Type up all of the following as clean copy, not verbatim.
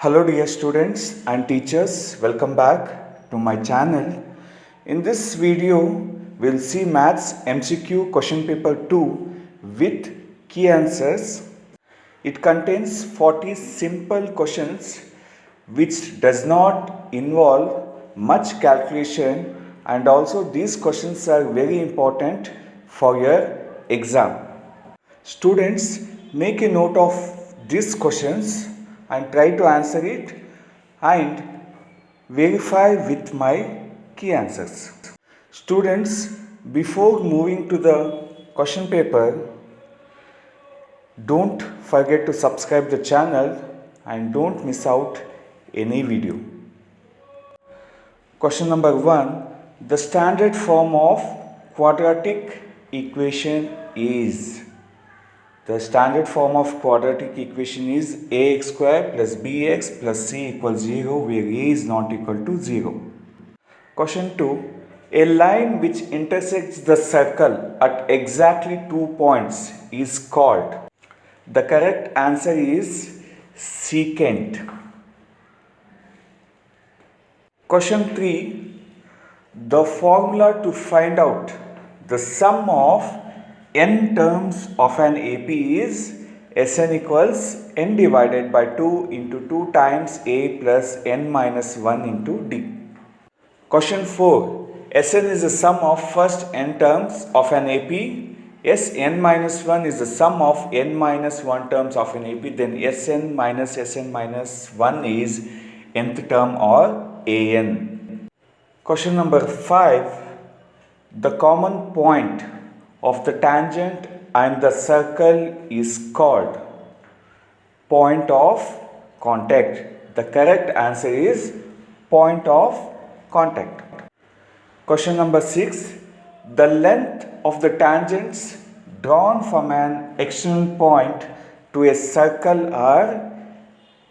Hello dear students and teachers, welcome back to my channel. In this video, we'll see Maths MCQ question paper 2 with key answers. It contains 40 simple questions which does not involve much calculation, and also these questions are very important for your exam. Students, make a note of these questions and try to answer it and verify with my key answers. Students, before moving to the question paper, don't forget to subscribe the channel and don't miss out any video. Question number 1. The standard form of quadratic equation is. The standard form of quadratic equation is ax square plus bx plus c equals 0, where a is not equal to 0. Question 2. A line which intersects the circle at exactly 2 points is called. The correct answer is secant. Question 3. The formula to find out the sum of n terms of an AP is Sn equals n divided by 2 into 2 times A plus n minus 1 into D. Question 4. Sn is the sum of first n terms of an AP. Sn minus 1 is the sum of n minus 1 terms of an AP. Then Sn minus 1 is nth term or An. Question number 5. The common point of the tangent and the circle is called point of contact. The correct answer is point of contact. Question number 6. The length of the tangents drawn from an external point to a circle are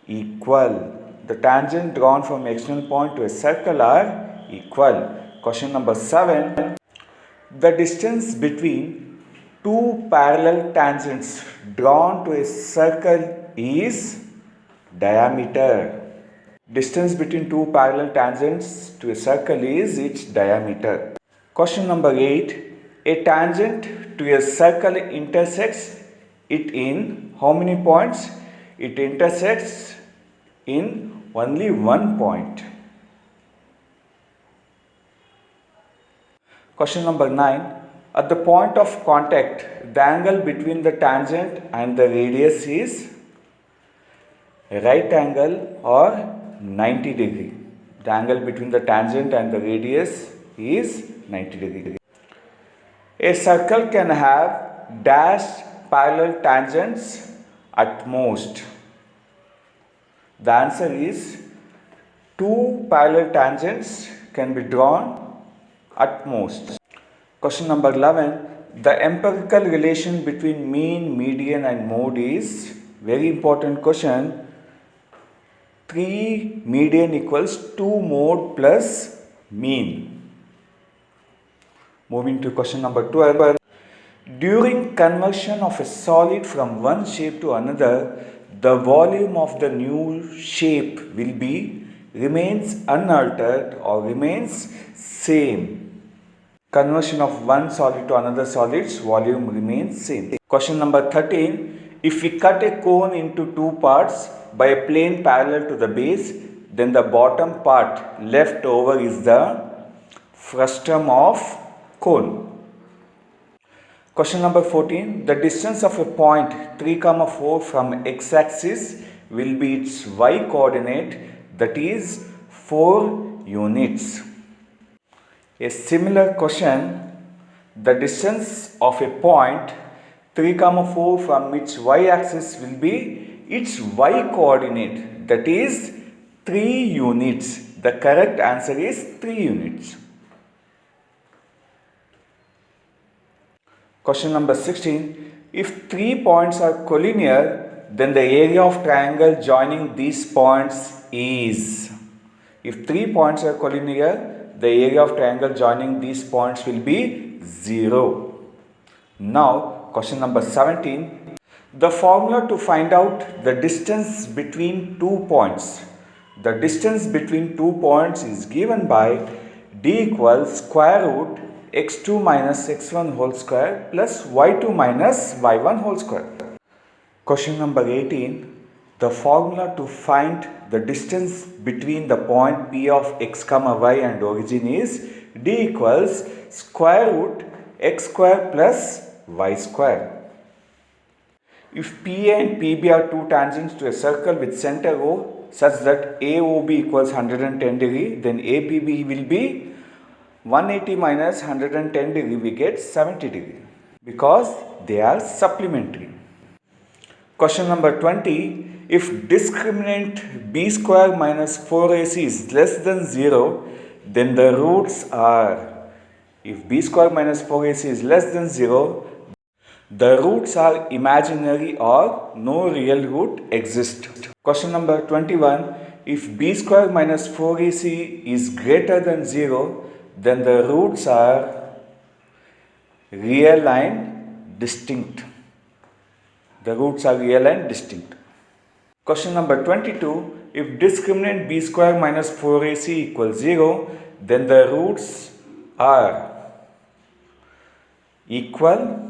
equal. The tangent drawn from external point to a circle are equal. Question number 7. The distance between two parallel tangents drawn to a circle is diameter. Distance between two parallel tangents to a circle is its diameter. Question number 8. A tangent to a circle intersects it in how many points? It intersects in only one point. Question number 9. At the point of contact, the angle between the tangent and the radius is a right angle or 90 degree. The angle between the tangent and the radius is 90 degree. A circle can have dashed parallel tangents at most. The answer is 2 parallel tangents can be drawn at most. Question number 11. The empirical relation between mean, median and mode is very important question. 3 median equals 2 mode plus mean. Moving to question number 12. During conversion of a solid from one shape to another, the volume of the new shape will be remains unaltered or remains same. Conversion of one solid to another solid's volume remains same. Question number 13. If we cut a cone into 2 parts by a plane parallel to the base, then the bottom part left over is the frustum of cone. Question number 14. The distance of a point 3, 4 from x-axis will be its y coordinate, that is 4 units. A similar question. The distance of a point 3, 4 from its y-axis will be its y coordinate, that is 3 units. The correct answer is 3 units. Question number 16. If 3 points are collinear, then the area of triangle joining these points is. If 3 points are collinear, the area of triangle joining these points will be 0. Now, question number 17. The formula to find out the distance between 2 points. The distance between 2 points is given by d equals square root x2 minus x1 whole square plus y2 minus y1 whole square. Question number 18. The formula to find the distance between the point P of x comma y and origin is d equals square root x square plus y square. If PA and PB are two tangents to a circle with center O such that AOB equals 110 degree, then APB will be 180 minus 110 degree, we get 70 degree because they are supplementary. Question number 20. If discriminant b square minus 4ac is less than 0, then the roots are, if b square minus 4ac is less than 0, the roots are imaginary or no real root exists. Question number 21. If b square minus 4ac is greater than 0, then the roots are real and distinct. The roots are real and distinct. Question number 22. If discriminant b square minus 4ac equals 0, then the roots are equal.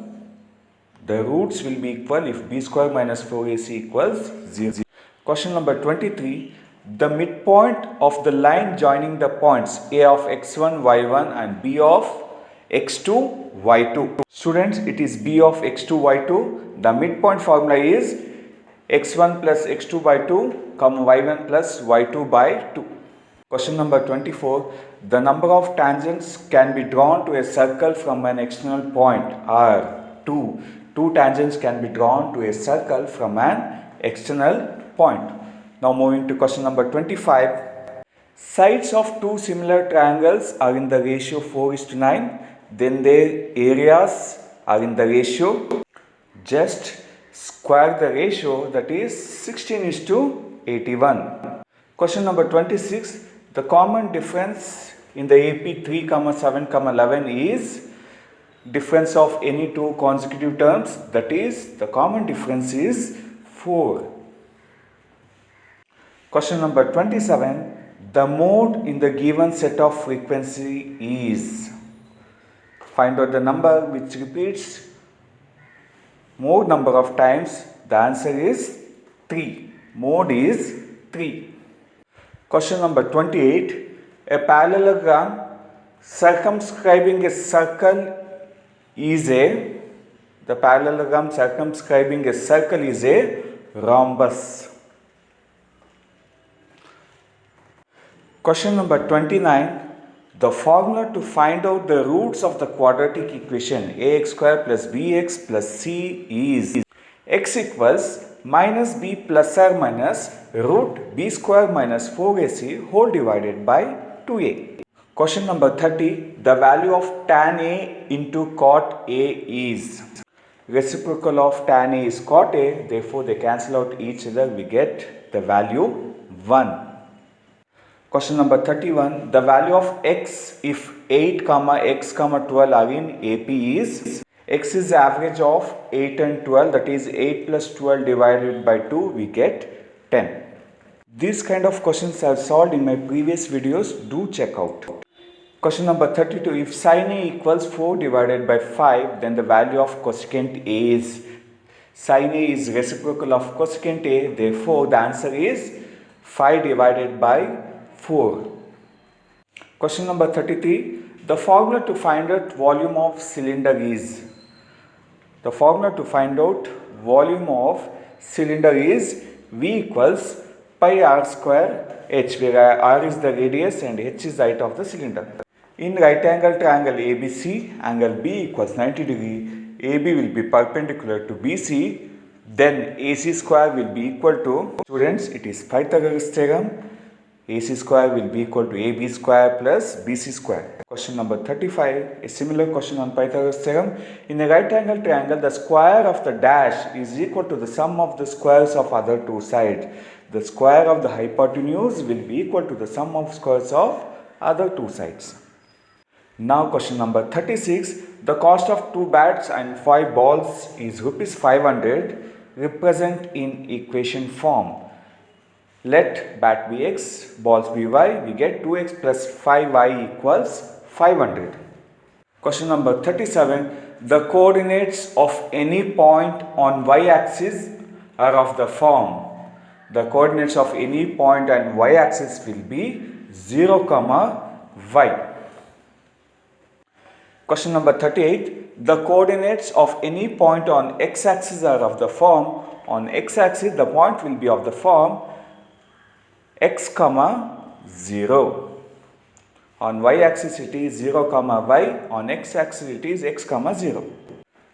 The roots will be equal if b square minus 4ac equals 0. Question number 23. The midpoint of the line joining the points a of x1, y1 and b of x2, y2. Students, it is b of x2, y2. The midpoint formula is x1 plus x2 by 2, y1 plus y2 by 2. Question number 24. The number of tangents can be drawn to a circle from an external point are 2. Two tangents can be drawn to a circle from an external point. Now moving to question number 25. Sides of two similar triangles are in the ratio 4:9. Then their areas are in the ratio. Just square the ratio, that is 16:81. Question number 26. The common difference in the AP 3, 7, 11 is difference of any two consecutive terms, that is the common difference is 4. Question number 27. The mode in the given set of frequency is, find out the number which repeats more number of times. The answer is 3. Mode is 3. Question number 28. A parallelogram circumscribing a circle is the parallelogram circumscribing a circle is a rhombus. Question number 29. The formula to find out the roots of the quadratic equation ax square plus bx plus c is x equals minus b plus or minus root b square minus 4ac whole divided by 2a. Question number 30. The value of tan A into cot A is, reciprocal of tan A is cot A, therefore they cancel out each other, we get the value 1. Question number 31. The value of x if 8, x, 12 are in AP is, x is average of 8 and 12, that is 8 plus 12 divided by 2, we get 10. These kind of questions I have solved in my previous videos, do check out. Question number 32. If sin A equals 4 divided by 5, then the value of cosecant A is, sin A is reciprocal of cosecant A, therefore the answer is 5 divided by 4. Question number 33. The formula to find out volume of cylinder is, the formula to find out volume of cylinder is V equals pi r square h, where r is the radius and h is the height of the cylinder. In right angle triangle ABC, angle B equals 90 degree, AB will be perpendicular to BC, then AC square will be equal to, students, it is Pythagoras theorem, AC square will be equal to AB square plus BC square. Question number 35, a similar question on Pythagoras theorem. In a right angle triangle, the square of the dash is equal to the sum of the squares of other two sides. The square of the hypotenuse will be equal to the sum of squares of other two sides. Now question number 36. The cost of 2 bats and 5 balls is rupees 500. represent in equation form. Let bat be x, balls be y. We get 2x plus 5y equals 500. Question number 37. The coordinates of any point on y-axis are of the form. The coordinates of any point on y-axis will be 0, y. Question number 38. The coordinates of any point on x-axis are of the form. On x-axis, the point will be of the form x, 0. On y-axis it is 0, y. On x-axis it is x, 0.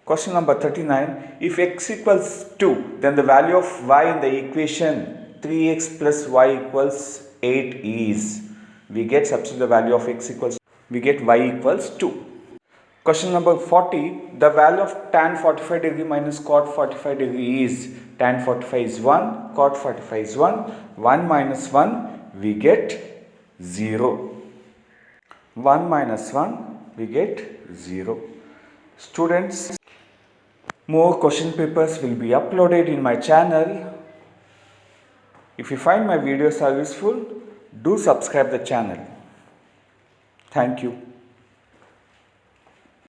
Question number 39. If x equals 2, then the value of y in the equation 3x plus y equals 8 is. We get substitute the value of x equals, we get y equals 2. Question number 40. The value of tan 45 degree minus cot 45 degree is. Tan 45 is 1, cot 45 is 1. 1 minus 1, we get 0. 1 minus 1, we get 0. Students, more question papers will be uploaded in my channel. If you find my videos are useful, do subscribe the channel. Thank you.